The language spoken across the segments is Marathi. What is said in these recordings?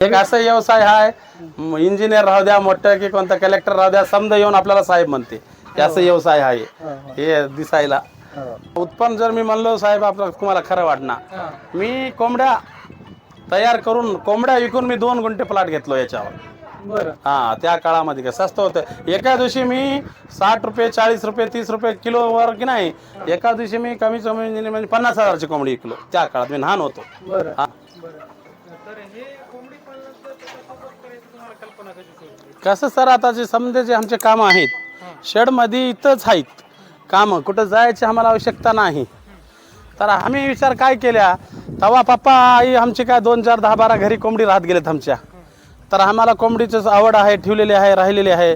एक असा व्यवसाय आहे, इंजिनियर राहू द्या, मोठं की कोणता कलेक्टर राहू द्या, समजा येऊन आपल्याला साहेब म्हणते. असं व्यवसाय आहे हे दिसायला. उत्पन्न जर मी म्हणलो साहेब आपलं तुम्हाला खरं वाटणार, मी कोंबड्या तयार करून कोंबड्या विकून मी 2 गुंठे प्लॉट घेतलो याच्यावर. हा, त्या काळामध्ये काय स्वस्त होतं. एका दिवशी मी 60 रुपये 40 रुपये 30 रुपये किलोवर की नाही, एका दिवशी मी कमी म्हणजे 50,000ची कोंबडी विकलो. त्या काळात मी लहान होतो. कसं सर, आता जे समजे जे आमचे कामं आहेत शेडमध्ये इथंच आहेत कामं, कुठं जायची आम्हाला आवश्यकता नाही. तर आम्ही विचार काय केल्या, तेव्हा पप्पा आई आमचे काय 2 4 10 12 घरी कोंबडी राहत गेलेत आमच्या. तर आम्हाला कोंबडीचंच आवड आहे, ठेवलेली आहे, राहिलेली आहे.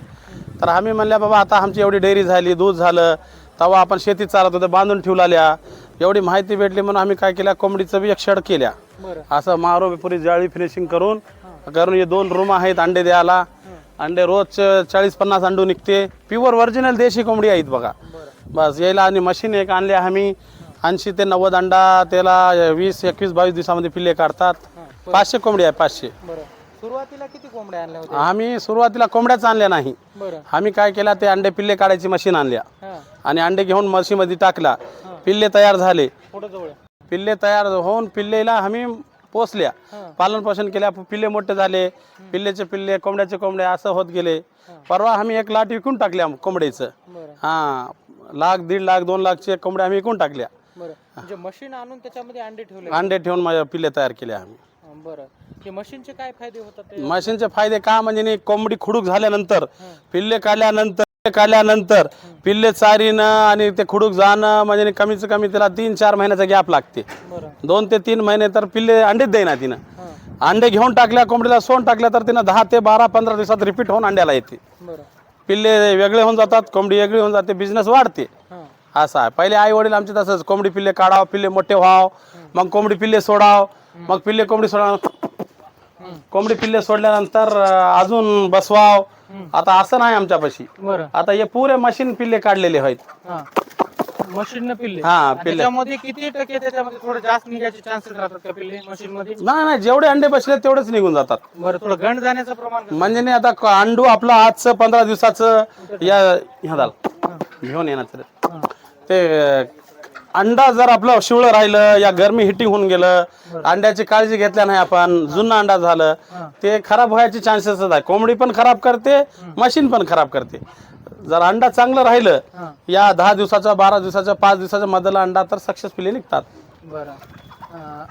तर आम्ही म्हणल्या बाबा आता आमची एवढी डेअरी झाली, दूध झालं, तेव्हा आपण शेती चालत होतं, बांधून ठेवलाल्या. एवढी माहिती भेटली म्हणून आम्ही काय केल्या, कोंबडीचं बी एक शेड केल्या. असं मारो पुरी जाळी फिनिशिंग करून हे 2 रूम आहेत अंडे द्यायला. अंडे रोज 40-50 अंडू निघते. प्युअर ओरिजिनल देशी कोंबडी आहेत बघा. बस यायला आणि मशीन एक आणली आम्ही. 80 ते 90 अंडा त्याला 20 21 22 दिवसामध्ये पिल्ले काढतात. 500 कोंबडी आहे. 500. सुरुवातीला किती कोंबड्या आणल्या होत्या? आम्ही सुरुवातीला कोंबड्याच आणल्या नाही. आम्ही काय केला, ते अंडे पिल्ले काढायची मशीन आणल्या आणि अंडे घेऊन मशीनमध्ये टाकला. पिल्ले तयार झाले. पिल्ले तयार होऊन पिल्लेला आम्ही पोसल्या, पालन पोषण केल्या. पिल्ले मोठे झाले, पिल्लेचे पिल्ले, कोंबड्याचे कोंबडे असं होत गेले. परवा आम्ही 1 लाट विकून टाकल्या कोंबडीचं. हा, लाख 1.5 लाख 2 लाखचे कोंबड्या आम्ही विकून टाकल्या. म्हणजे मशीन आणून त्याच्यामध्ये अंडे ठेवले, अंडे ठेवून माझ्या पिल्ले तयार केले आम्ही. बरं, हे मशीनचे काय फायदे होतात? मशीनचे फायदे का म्हणजे कोंबडी खुडूक झाल्यानंतर, पिल्ले काढल्यानंतर पिल्ले चारीनं आणि ते खुडूक जाणं म्हणजे कमीच कमी त्याला 3-4 महिन्याचा गॅप लागते. 2 ते 3 महिने तर पिल्ले अंडेच देईना तिनं. अंडे घेऊन टाकल्या, कोंबडीला सोन टाकल्या तर तिनं 10 ते 12-15 दिवसात रिपीट होऊन अंड्याला येते. पिल्ले वेगळे होऊन जातात, कोंबडी वेगळी होऊन जाते, बिझनेस वाढते. असं आहे. पहिले आई वडील आमचे तसंच, कोंबडी पिल्ले काढाव, पिल्ले मोठे व्हाव, मग कोंबडी पिल्ले सोडाव, मग पिल्ले कोंबडी सोडा, कोंबडी पिल्ले सोडल्यानंतर अजून बसवाव. आता असं नाही आमच्यापाशी. आता हे पुरे मशीन पिल्ले काढलेले आहेत. मशीन पिल्ले. हा, पिल्ले त्याच्यामध्ये किती टक्के त्याच्यामध्ये थोडं जास्त निघायचे चान्सेस राहतात का पिल्ले मशीन मध्ये? नाही, जेवढे अंडे बसले तेवढेच निघून जातात. बरं, थोडं गंड जाण्याचं प्रमाण म्हणजे नाही, आता अंडू आपलं आजचं 15 दिवसाचं या घेऊन येणार ते अंडा जर आपलं शिवळं राहिलं या गरमी हिटिंग होऊन गेलं, अंड्याची काळजी घेतल्या नाही आपण, जुना अंडा झालं, ते खराब व्हायचे चान्सेस आहे. कोंबडी पण खराब करते, मशीन पण खराब करते. जर अंडा चांगलं राहिलं, या 10 दिवसाचा 12 दिवसाचा 5 दिवसाचा मधला अंडा तर सक्सेसफुली निघतात. बरं,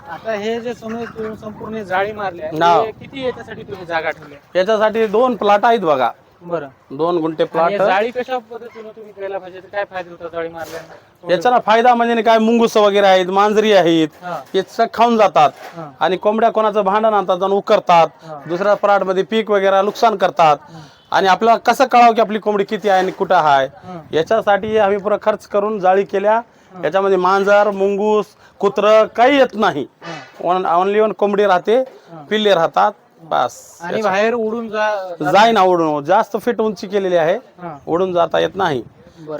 आता हे जे संपूर्ण जाळी मारली आहे, किती याच्यासाठी तुम्ही जागा ठेवली? याच्यासाठी 2 प्लॉट आहेत बघा. बरं, 2 गुंठे प्लॉट. जाळी कशा पद्धतीने तुम्ही केला पाहिजे, काय फायदा होता जाळी मारल्याने? याचा फायदा म्हणजे काय, मुंगूस वगैरे आहेत, मांजरी आहेत, हे खाऊन जातात आणि कोंबड्या कोणाचं भांडण आणतात जाऊन उकरतात, दुसऱ्या प्लॉट मध्ये पीक वगैरे नुकसान करतात. आणि आपल्याला कसं कळावं की आपली कोंबडी किती आहे आणि कुठं आहे, याच्यासाठी आम्ही पुरा खर्च करून जाळी केल्या. याच्यामध्ये मांजर, मुंगूस, कुत्र काही येत नाही. ओनली कोंबडी राहते, पिल्ले राहतात, बस. आणि बाहेर उडून जाईना, उडून जास्त फिट उंची केलेली आहे, उडून जाता येत नाही.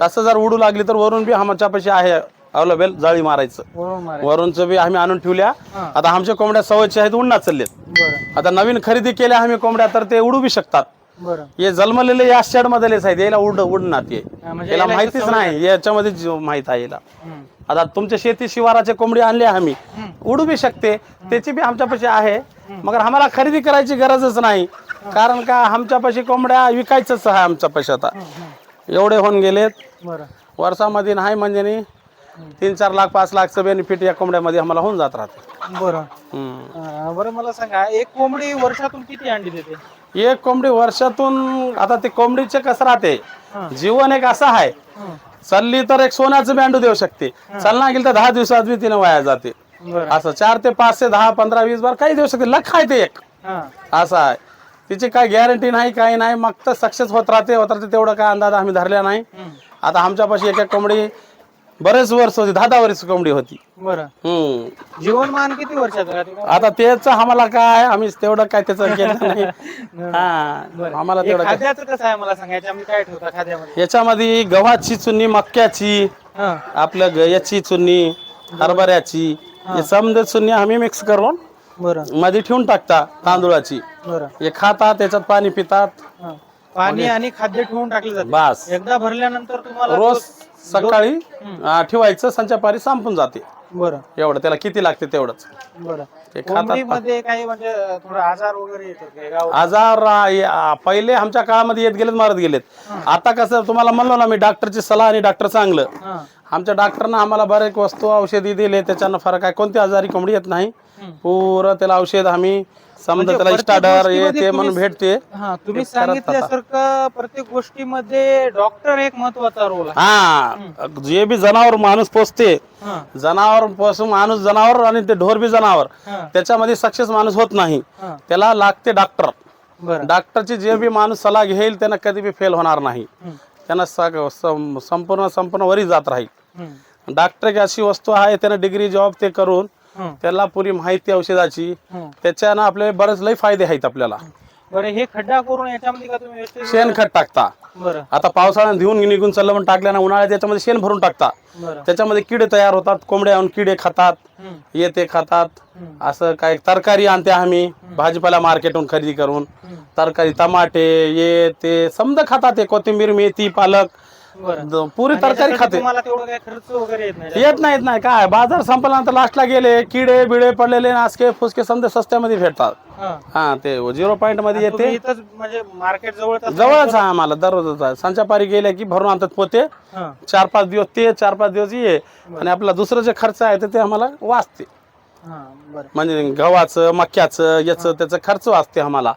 तसं जर उडू लागली तर वरून बी आमच्या पैसे आहे अवेलेबल जाळी मारायचं. वरूनच बी आम्ही आणून ठेवल्या. आता आमच्या कोंबड्या सवयचे आहेत उडण्यात चाललेत. आता नवीन खरेदी केल्या आम्ही कोंबड्या, तर ते उडू बी शकतात. हे जन्मलेले या शेड मधलेच आहेत, याला उडणार ते, याला माहितीच नाही, याच्यामध्ये माहित आहे याला. आता तुमच्या शेती शिवाराचे कोंबडी आणले आम्ही, उडू बी शकते, त्याची बी आमच्यापाशी आहे. मगर आम्हाला खरेदी करायची गरजच नाही, कारण का आमच्यापाशी कोंबड्या विकायचंच आहे आमच्यापाशी. आता एवढे होऊन गेलेत, वर्षामध्ये नाही म्हणजे नाही 3-4 लाख 5 लाखचं बेनिफिट या कोंबड्यामध्ये आम्हाला होऊन जात राहते. बरं, मला सांगा, एक कोंबडी वर्षातून किती अंडी देते? एक कोंबडी वर्षातून, आता ते कोंबडीचे कसं राहते, जीवन एक असं आहे, चालली तर एक सोन्याचं बी अंडू देऊ शकते, चालना गेली तर 10 दिवसात बी तिने वाया जाते. असं 4 ते 5 ते 10 15 20 बार काही देऊ शकते, लख आहे ते एक. असं आहे, तिची काय गॅरंटी नाही, काही नाही, मग तर सक्सेस होत राहते तेवढं काय अंदाज आम्ही धरल्या नाही. आता आमच्यापाशी एक कोंबडी बरेच वर्ष होती, 10 वर्ष कोंबडी होती. जीवनमान किती वर्षाचं? आता त्याचं आम्हाला काय, आम्ही तेवढं काय त्याचं केलं नाही. आम्हाला तेवढं खाद्याचं कसं आहे मला सांगा, याच्यामध्ये काय ठेवता खाद्यामध्ये? याच्यामध्ये गव्हाची चुन्नी, मक्याची, आपलं याची चुन्नी, हरभऱ्याची, हे समजा चुन्नी आम्ही मिक्स करून बरं मध्ये ठेवून टाकता तांदूळाची, बरं. हे खातात त्याच्यात पाणी पितात हा. पाणी आणि खाद्य ठेवून टाकले जाते. बस. एकदा भरल्यानंतर तुम्हाला रोज सकाळी ठेवायचं, संध्याकाळी संपून जाते. बरं एवढं त्याला किती लागते तेवढंच बरं. ते खातात. कोंबडीमध्ये काही म्हणजे थोडा आजार वगैरे येतो का? गावात? आजार पहिले आमच्या काळामध्ये येत गेलेत मारत गेलेत. आता कसं तुम्हाला म्हणलो ना मी, डॉक्टरची सलाह आणि डॉक्टर चांगलं. हा. आमच्या डॉक्टरनं आम्हाला बरेच वस्तू औषधी दिले, त्याच्यानं फरक आहे. कोणती आजारी कोंबडी येत नाही. पुरं त्याला औषध आम्ही समजा त्याला प्रत्येक स्टार्टर हे गोष्टीमध्ये ते म्हणून तुम्ही- भेटते. हा, तुम्ही सांगितल्यासारखं प्रत्येक गोष्टीमध्ये डॉक्टर एक महत्वाचा रोल आहे. हा, जे बी जनावर माणूस पोसते, हा, जनावर पासून माणूस जनावर आणि ते ढोर बी जनावर, हा, त्याच्यामध्ये सक्सेस माणूस होत नाही. हा. त्याला लागते डॉक्टर. बरं. डॉक्टरची जे बी माणूस सल्ला घेईल त्यांना कधी बी फेल होणार नाही. हम्म, त्यांना संपूर्ण वरी जात राहील. हम्म, डॉक्टर एक अशी वस्तू आहे, त्यानं डिग्री जॉब ते करून हम्म, त्याला पुरी माहिती औषधाची, हम्म. त्याच्यानं आपले बरेच लई फायदे आहेत आपल्याला. बरं, हे खड्डा करून याच्यामध्ये का तुम्ही व्यवस्थित- शेणखत टाकता. बरं आता पावसाळ्यात घेऊन निघून चाललं म्हणून टाकल्यानं उन्हाळ्यात त्याच्यामध्ये शेण भरून टाकता. बरं. त्याच्यामध्ये किडे तयार होतात, कोंबड्या येऊन किडे खातात, हम्म, येते खातात. हम्म, असं काय तरकारी आणते आम्ही भाजीपाला मार्केटहून खरेदी करून. हम्म. तरकारी टमाटे ये ते समजा खातात, ते कोथिंबीर मेथी पालक बरं. पुरी आणि तरकारी याच्यासाठी खाते. तुम्हाला तेवढं काही खर्च वगैरे येत नाही? येत नाही काय, बाजार संपल्यानंतर लास्टला गेले किडे बिडे पडलेले नासके फुसके समजा स्वस्त्यामध्ये भेटतात. हा. हा, ते 0 पॉईंट मध्ये तुम्ही येते. इथंच म्हणजे मार्केट जवळच असतं? जवळच आहे आम्हाला, दररोजच आहे. संचापारी गेले की भरून आणतात पोते. हा. 4-5 दिवस ते 4-5 दिवस ये, आणि आपला दुसरं जे खर्च आहे ते आम्हाला वाचते. हा, बरं. म्हणजे गव्हाचं मक्याचं याचं त्याचं खर्च वाचते आम्हाला.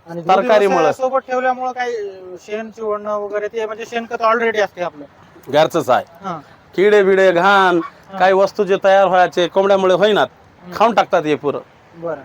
आणि तरकारीमुळं. सोबत ठेवल्यामुळे काही शेण चिवडणं वगैरे ते म्हणजे शेणखत ऑलरेडी असते आपलं. घरचंच आहे. हा. किडे बिडे घाण काही वस्तू जे तयार व्हायचे कोंबड्यामुळे होईनात, खाऊन टाकतात हे पुरं. बरं.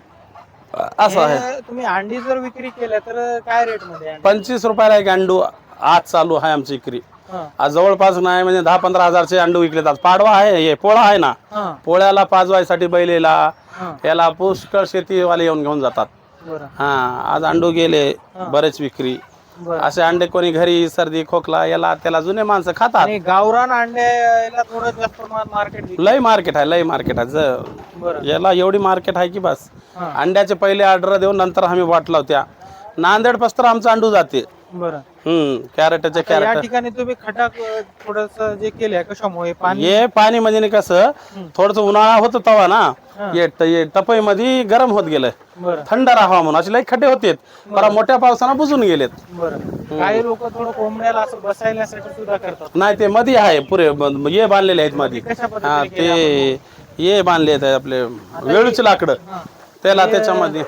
असं आहे. हे तुम्ही अंडी जर विक्री केल्या तर काय रेट मध्ये अंडी? 25 रुपयाला एक अंडू आज चालू आहे आमची विक्री. हा. आज जवळपास नाही म्हणजे 10-15 हजारचे अंडू विकले जातात. पाडवा आहे, हे पोळा आहे ना, हा. पोळ्याला पाजवायसाठी बैलेला हा. याला पुष्कळ शेतीवाले येऊन घेऊन जातात. बरं. हा, आज अंडू गेले बरेच विक्री. बरं. असे अंडे कोणी घरी सर्दी खोकला याला त्याला जुने माणसं खातात. आणि गावरान अंड्याला थोडं जास्त मार्केट. लय मार्केट आहे, लय मार्केट आहे. बरं. याला एवढी मार्केट आहे की बस. हा. अंड्याचे पहिले ऑर्डर देऊन नंतर आम्ही वाटला होत्या. नांदेड पस्तर आमचं अंडू जाते. बरं. कॅरेटचे आता या कॅरेट. ठिकाणी तुम्ही खटाक थोडस जे केलंय कशामुळे पाणी? हे पाणी म्हणजे कसं थोडस उन्हाळा होतो तवा ना, हा. हे टपई मध्ये गरम होत गेलं, बरं. थंड राहावं म्हणून असे लई खड्डे होते, पण मोठ्या पावसानं बुजून गेलेत. बरं. काही लोक थोडं कोंबड्याला असं बसायल्यासाठी सुद्धा करतात. नाही, ते मध्ये आहे पुरे ये बांधलेले आहेत मध्ये. कशा पद्धतीने हा, केले ते ये बांधले आहेत आपले वेळूचे लाकडं, हा. त्याला त्याच्यामध्ये.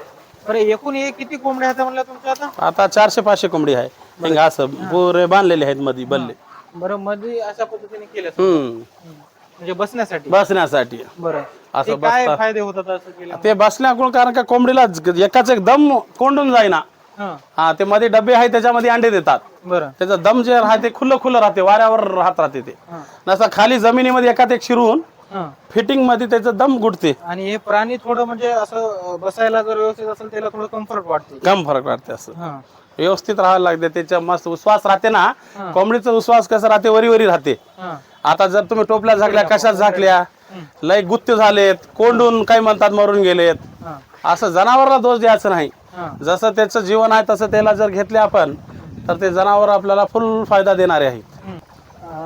बरं, एकूण हे किती कोंबड्या आहेत म्हणलं तुमच्या आता? आता 400-500 कोंबडी आहे. हेंगा असं पुरे बांधलेले आहेत मध्ये बल्ले. बरं, मध्ये अशा पद्धतीने केलं म्हणजे बसण्यासाठी? बसण्यासाठी. बरं. असं ते काय बसता- फायदे होतात असं केलं? ते बसण्याकडून, कारण का कोंबडीला एकाच एक दम कोंडून जाईना. हा. हा, ते मध्ये डबे आहे त्याच्यामध्ये अंडे देतात. बरं. त्याचं दम जे राहते खुलं राहते, वाऱ्यावर राहत राहते ते. हा. नसा खाली जमिनीमध्ये एकात एक शिरून हा. फिटिंग मध्ये त्याचं दम गुडते. आणि हे प्राणी थोडं म्हणजे असं बसायला जर व्यवस्थित असेल त्याला थोडं कम्फर्ट वाटते. कम फरक वाटते. असं हा. व्यवस्थित राहायला लागते. त्याच्या मस्त उश्वास राहते ना. हा. कोंबडीचा उश्वास कसं राहते, वरी राहते. हा. आता जर तुम्ही टोपल्या झाकल्या, कशात झाकल्या, लय गुत्ते झालेत, कोंडून काही म्हणतात मरून गेलेत, हा. असं जनावरला दोष द्यायचं नाही. हा. जसं त्याचं जीवन आहे तसं त्याला जर घेतले आपण तर ते जनावर आपल्याला फुल फायदा देणारे आहेत.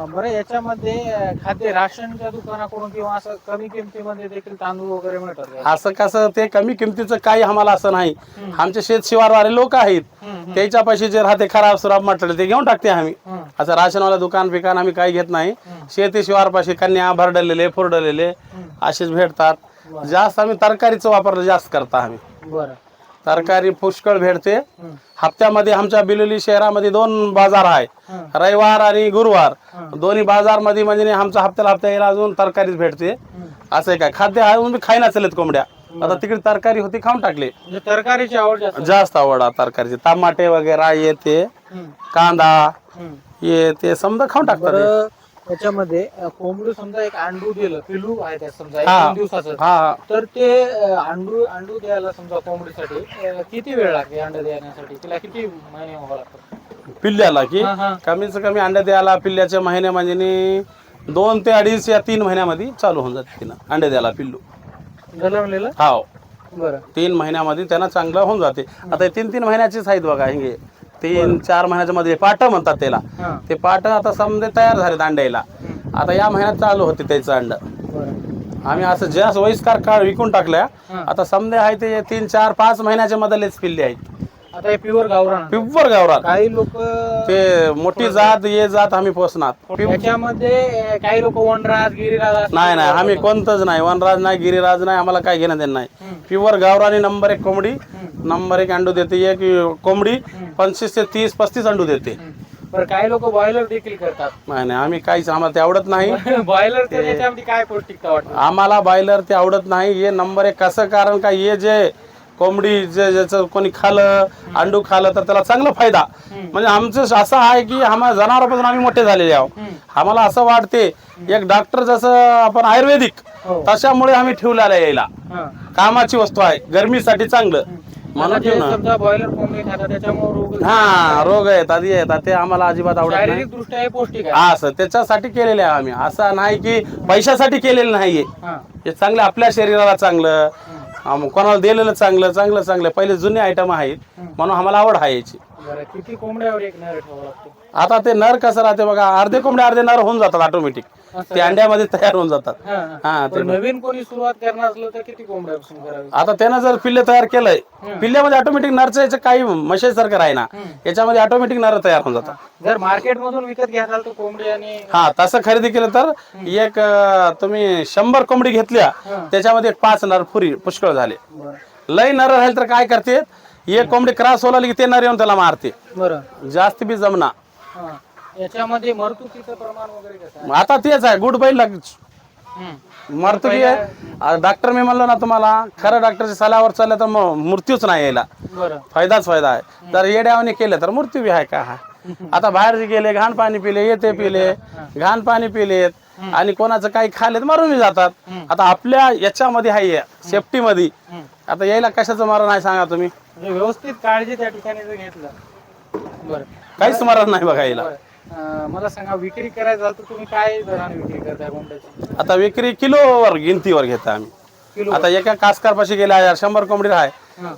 बरं, याच्यामध्ये खाद्य राशनच्या दुकानाकडून किंवा असं कमी किमतीमध्ये देखील तांदूळ वगैरे मिळतात का? असं कसं ते कमी किमतीचं काही आम्हाला असं नाही. आमचे शेत शिवारवाले लोक आहेत, त्याच्या पैसे जे राहते खराब सुराब म्हटलं ते घेऊन टाकते आम्ही. असं राशनवाला दुकान पिकान आम्ही काही घेत नाही. शेती शिवारपाशी कन्या भरडलेले फुरडलेले असेच भेटतात. जास्त आम्ही तरकारीचं वापर जास्त करता आम्ही. बरं. तरकारी पुष्कळ भेटते. हप्त्यामध्ये आमच्या बिलोली शहरामध्ये 2 बाजार आहे, रविवार आणि गुरुवार. दोन्ही बाजार मध्ये म्हणजे आमचा हप्त्याला अजून तरकारीच भेटते. असं काय खाद्य आहे म्हणून खायला चलत कोंबड्या. आता तिकडे तरकारी होती, खाऊन टाकले. म्हणजे तरकारीची आवड जास्त? जास्त आवड आहे तरकारीची. टमाटे वगैरे येते, कांदा येते, समजा खाऊन टाकतात. बरं, त्याच्यामध्ये कोंबडी समजा एक अंडू दिलं, पिल्लू आहे त्यात समजा 1 दिवसाचं, हा, तर ते अंडू द्यायला समजा कोंबडीसाठी किती वेळ लागते? अंडे देण्यासाठी तिला किती महिने व्हावं लागतात पिल्ल्याला की हा, हा. कमीच कमी अंडे द्यायला पिल्ल्याचे महिने म्हणजे 2 ते 2.5 या 3 महिन्यामध्ये चालू होऊन जाते तिनं अंडे द्यायला पिल्लू. जलमलेलं? हाव. बरं 3 महिन्यामध्ये त्यांना चांगलं होऊन जाते. आता 3-3 महिन्याचीच आहेत बघा, हे 3-4 महिन्याच्या मध्ये पाट म्हणतात त्याला. हा ते पाट आता समजे तयार झाले अंड्याला. आता या महिन्यात चालू होते त्याचं अंड. बरं आम्ही असं जास्त वयस्कर काळ विकून टाकल्या. हा. आता समजे आहे ते 3-4-5 महिन्याच्या मधलेच पिल्ले आहेत. आता हे प्युअर गावरान प्युअर गावरान. काही लोक ते मोठी जात ये जात आम्ही पोचणार. याच्यामध्ये काही लोक वनराज गिरिराज असं नाही नाही, आम्ही कोणतंच नाही, वनराज नाही, गिरिराज नाही, आम्हाला काय घेणं देणं नाही. प्युअर गावरानी नंबर 1 कोंबडी, नंबर 1 अंडू देते. एक कोंबडी 25 ते 30-35 अंडू देते. बरं काही लोक बॉयलर देखील करतात. नाही नाही, आम्ही काहीच, आम्हाला ते आवडत नाही. बॉयलर त्याच्यामध्ये काय पौष्टिकता वाटतं? आम्हाला बॉयलर ते आवडत नाही. हे नंबर 1 कसं, कारण का हे जे कोंबडी जे ज्याचं कोणी खालं, अंडू खालं तर त्याला चांगला फायदा. म्हणजे आमचं असं आहे की आम्हाला जनावरांपासून आम्ही मोठे झालेले आहोत. आम्हाला असं वाटते एक डॉक्टर जसं आपण आयुर्वेदिक, हो. तशामुळे आम्ही ठेवलेला यायला. हा. कामाची वस्तू आहे, गरमीसाठी चांगलं म्हणून आता जे ठेवणं. समजा बॉयलर कोंबडी खातात त्याच्यामुळे रोग हा, रोग येतात येतात, ते आम्हाला अजिबात आवडत नाही. शारीरिक दृष्ट्या हे पौष्टिक आहे. असं त्याच्यासाठी केलेले आहे आम्ही. असं नाही की पैशासाठी केलेलं नाहीये. हा. हे चांगलं आपल्या शरीराला चांगलं, कोणाला दिलेलं चांगलं चांगलं चांगलं. पहिले जुने आयटम आहेत म्हणून आम्हाला आवड आहे याची. बरं किती कोंबड्यावर एक नर ठेवावा लागतो? आता ते नर कसं राहते बघा, अर्धे कोंबडे अर्धे नर होऊन जातात ऑटोमॅटिक. ते अंड्यामध्ये तयार होऊन जातात. हा, हा. हा, ते पण नवीन कोणी सुरुवात करणार असलं तर किती कोंबड्यापासून करावी? आता त्यानं जर पिल्ले तयार केलंय, पिल्ल्यामध्ये ऑटोमॅटिक नरचं याचं काही मशेसारखं आहे ना, याच्यामध्ये ऑटोमॅटिक नर तयार होऊन जातात. जर मार्केट मधून विकत घ्याल तर कोंबडी आणि हा, तसं खरेदी केलं तर एक तुम्ही 100 कोंबडी घेतल्या, त्याच्यामध्ये 5 नर पुरी पुष्कळ झाले. बरं लय नर राहील तर काय करते, एक कोंबडी क्रॉस होला की ते नर येऊन त्याला मारते. बरं जास्त बी जमना. हा. याच्यामध्ये मरतुकीचं प्रमाण वगैरे कसं आता तेच आहे, गुड बैल आहे? मरतुकी आहे. डॉक्टर मी म्हणलो ना तुम्हाला, खरं डॉक्टरच्या सल्ल्यावर चाललं तर मृत्यूच नाही यायला, बरं फायदाच फायदा आहे. जर येड्यावाने केलं तर मृत्यू बी आहे का? आता बाहेर जे गेले, घाण पाणी पिले, येते पिले, घाण पाणी पिलेत आणि कोणाचं काही खाल्लेत, मरून जातात. आता आपल्या याच्यामध्ये आहे सेफ्टी मध्ये, आता यायला कशाचं मरण आहे सांगा तुम्ही? म्हणजे व्यवस्थित काळजी त्या ठिकाणी जर घेतलं. बरं काहीच मरण नाही बघा यायला. मला सांगा विक्री करायचं झालं तर तुम्ही काय दराने विक्री करताय कोंबड्याची? आता विक्री किलोवर गिनतीवर घेता आम्ही. किलो? आता एका कासकार पाशी गेल्या 100 कोंबडी आहे, हा.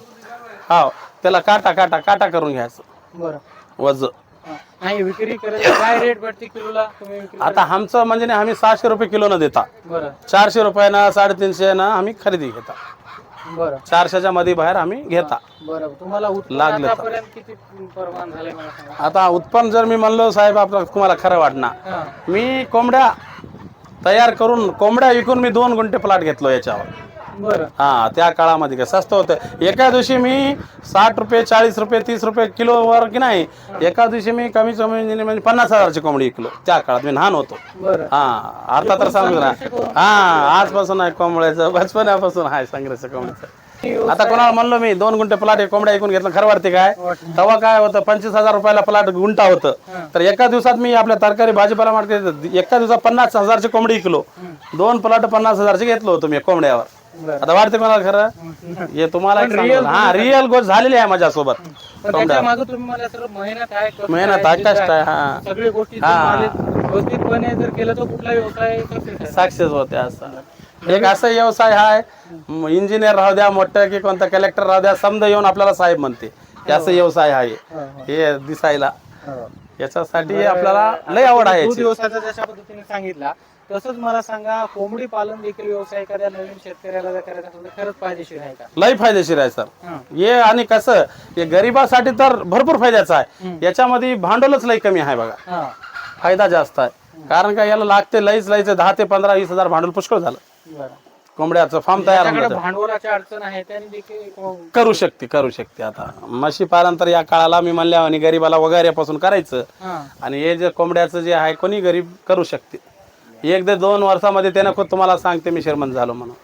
हा, त्याला काटा करून घ्यायचं बरं वज. हा. नाही विक्री करायचं काय रेट भेटते किलोला तुम्ही विक्री आता आमचं म्हणजे नाही, आम्ही 600 रुपये किलो न देता बरं 400 रुपयानं 350 ना आम्ही खरेदी घेता. बरं 400च्या मध्ये बाहेर आम्ही घेता. बरं तुम्हाला उत्पन्न लागलं तर. आतापर्यंत किती प्रमाण झालंय मला सांगा? आता उत्पन्न जर मी म्हणलो साहेब, आपलं तुम्हाला खरं वाटणार, हा. मी कोंबड्या तयार करून कोंबड्या विकून मी 2 गुंठे प्लॉट घेतलो याच्यावर. बरं हा, त्या काळामध्ये काय स्वस्त होतं. एका दिवशी मी 60 रुपये 40 रुपये 30 रुपये किलोवर की नाही, एका दिवशी मी कमी म्हणजे 50,000ची कोंबडी विकलो. त्या काळात मी लहान होतो. बरं हा, आता तर सांगू ना, हा, आजपासून आहे कोंबड्याचं, बचपनापासून आहे संग्रहाचं कोंबड्याचं. आता कोणाला म्हणलो मी 2 गुंठे प्लॉट कोंबड्या ऐकून घेतलं, खरं वाटते काय? तेव्हा काय होतं, 25,000 रुपयाला प्लॉट गुंठा होतं. तर एका दिवसात मी आपल्या तरकारी भाजीपाला मार्केट एका दिवसात 50,000ची कोंबडी विकलो. 2 प्लॉट 50,000चे घेतलो होतो मी कोंबड्यावर. आता वाटते कोणाला खरं? हे तुम्हाला हा रिअल गोष्ट झालेली आहे माझ्यासोबत. त्याच्या मागे तुम्ही मला सर मेहनत आहे, कष्ट मेहनत आहे, कष्ट आहे. हा, सगळ्या गोष्टी व्यवस्थितपणे जर केलं तर कुठला व्यवसाय सक्सेस आहे. सक्सेस होते. असं एक असं व्यवसाय आहे, इंजिनियर राहू द्या मोठं की कोणता कलेक्टर राहू द्या, समजा येऊन आपल्याला साहेब म्हणते, हे असं व्यवसाय आहे. हे दिसायला याच्यासाठी आपल्याला लय आवड आहे. दूध व्यवसायाचा जशा पद्धतीने सांगितला तसंच मला सांगा, कोंबडी पालन देखील व्यवसाय एखाद्या नवीन शेतकऱ्याला जर करायचा असेल तर खरंच फायदेशीर आहे का? लय फायदेशीर आहे सर हे. आणि कसं, हे गरिबासाठी तर भरपूर फायद्याचं आहे. याच्यामध्ये भांडवलच लय कमी आहे बघा, हा. फायदा जास्त आहे. कारण का याला लागते लईच 10 ते 15 20 हजार भांडवल पुष्कळ झालं. बरं कोंबड्याचं फार्म तयार होऊन त्याच्याकडे जातं. भांडवलाची अडचण आहे त्याने देखील करू शकते. आता म्हशी पालन तर या काळाला मी म्हणल्या आणि गरीबाला वगैरेपासून करायचं. हा. आणि हे जे कोंबड्याचं जे आहे कोणी गरीब करू शकते. 1-2 वर्षामध्ये त्यानं खुद तुम्हाला सांगते मी श्रीमंत झालो म्हणून.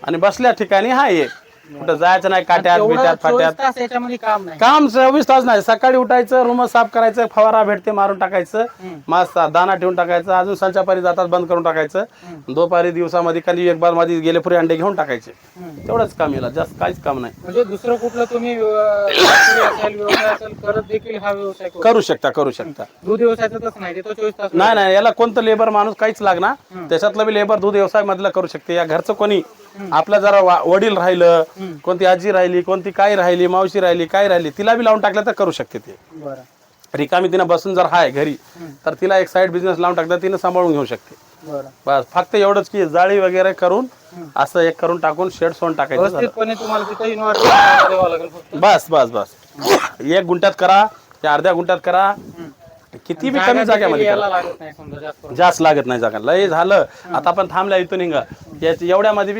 आणि बसल्या ठिकाणी हा एक कुठं जायचं नाही, काट्यात बिट्यात फाट्यात. 24 तास याच्यामध्ये काम नाही. काम 24 तास नाही. सकाळी उठायचं, रूम साफ करायचं, फवारा भेटते मारून टाकायचं, मस्त दाना ठेवून टाकायचं, अजून संचापारी जातात बंद करून टाकायचं, दुपारी दिवसामध्ये खाली एक बार मध्ये गेले पुरे अंडे घेऊन टाकायचे. तेवढंच काम याला, जास्त काहीच काम नाही. म्हणजे दुसरं कुठलं तुम्ही व्यवसाय असेल करत देखील हा व्यवसाय करू शकता. दूध व्यवसायाचं तसं नाही, ते तो 24 तास नाही याला कोणतं लेबर माणूस काहीच लागणार. त्याच्यातलं बी लेबर दूध व्यवसाय मधलं करू शकते. या घरचं कोणी आपला जरा वडील राहिलं, कोणती आजी राहिली, कोणती काय राहिली, मावशी राहिली, काय राहिली, तिला बी लावून टाकलं तर करू शकते ते. बरं. रिकामी तिनं बसून जर हाय घरी तर तिला एक साईड बिझनेस लावून टाकलं तिनं सांभाळून घेऊ शकते. बरं. बस फक्त एवढंच की जाळी वगैरे करून असं एक करून टाकून शेड सोडून टाकायचं झालं. व्यवस्थितपणे तुम्हाला तिथे इन्व्हर्टर द्यावं लागेल फक्त. बस बस बस 1 गुंठ्यात करा या अर्ध्या गुंठ्यात करा, किती बी कमी जाग्यामध्ये याला करा. लागत नाही समजा जास्त करून. जास्त लागत नाही जागा. लय झालं आता आपण थांबल्या इथून हिंगा एवढ्यामध्ये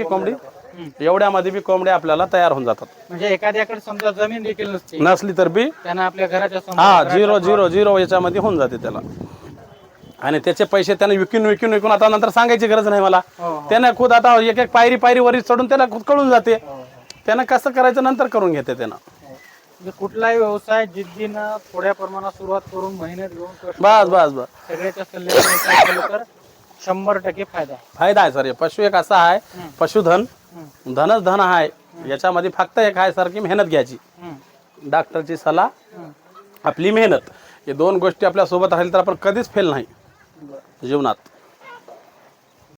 बी कोंबड्या आपल्याला तयार होऊन जातात. म्हणजे एखाद्याकडे समजा जमीन देखील नसते, नसली तर बी त्यांना आपल्या घराच्या समोर हा 0 याच्यामध्ये होऊन जाते त्याला. आणि त्याचे पैसे त्याने विकून आता नंतर सांगायची गरज नाही मला. त्यानं खुद आता एक पायरी वरी चढून त्याला खुद कळून जाते. त्यानं कसं करायचं नंतर करून घेते त्यानं. म्हणजे कुठलाही व्यवसाय जिद्दीनं थोड्या प्रमाणात सुरुवात करून मेहनत घेऊन कष्ट बस सगळ्याच्या सल्ल्याने व्यवसाय केलं तर 100% फायदा आहे. फायदा आहे सर. हे पशु एक असा आहे, पशुधन धनच धन आहे. याच्यामध्ये फक्त एक आहे सर की मेहनत घ्यायची, डॉक्टरची सल्ला, आपली मेहनत, हे 2 गोष्टी आपल्या सोबत राहील तर आपण कधीच फेल नाही जीवनात.